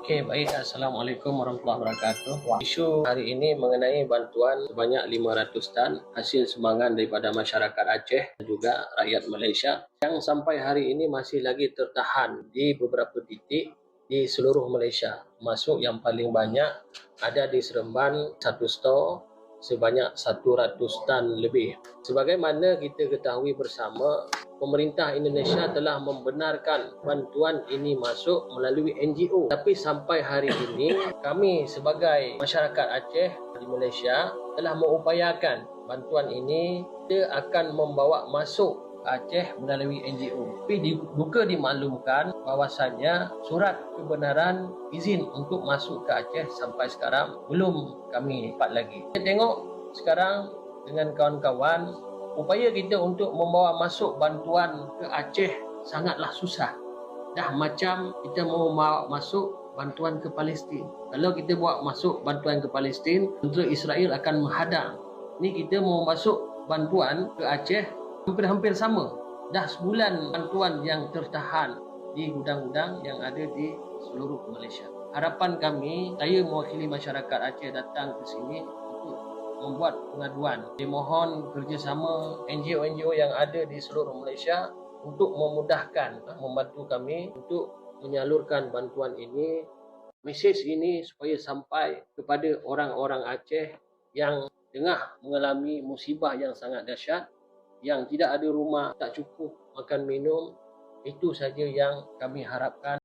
Okey, baik. Assalamualaikum warahmatullahi wabarakatuh. Isu hari ini mengenai bantuan sebanyak 500 tan hasil sumbangan daripada masyarakat Aceh dan juga rakyat Malaysia yang sampai hari ini masih lagi tertahan di beberapa titik di seluruh Malaysia. Masuk yang paling banyak ada di Seremban, satu stor sebanyak 100 tan lebih. Sebagaimana kita ketahui bersama, pemerintah Indonesia telah membenarkan bantuan ini masuk melalui NGO. Tapi sampai hari ini, kami sebagai masyarakat Aceh di Malaysia telah mengupayakan bantuan ini kita akan membawa masuk Aceh melalui NGO. Tapi buka dimaklumkan bahawasanya surat kebenaran izin untuk masuk ke Aceh sampai sekarang belum kami dapat lagi. Kita tengok sekarang dengan kawan-kawan, upaya kita untuk membawa masuk bantuan ke Aceh sangatlah susah. Dah macam kita mau bawa masuk bantuan ke Palestin. Kalau kita bawa masuk bantuan ke Palestin, tentera Israel akan menghadang. Ni kita mau masuk bantuan ke Aceh hampir-hampir sama. Dah sebulan bantuan yang tertahan di gudang-gudang yang ada di seluruh Malaysia. Harapan kami, saya mewakili masyarakat Aceh datang ke sini untuk membuat pengaduan. Saya mohon kerjasama NGO-NGO yang ada di seluruh Malaysia untuk memudahkan, membantu kami untuk menyalurkan bantuan ini, mesej ini supaya sampai kepada orang-orang Aceh yang tengah mengalami musibah yang sangat dahsyat, yang tidak ada rumah, tak cukup makan minum. Itu saja yang kami harapkan.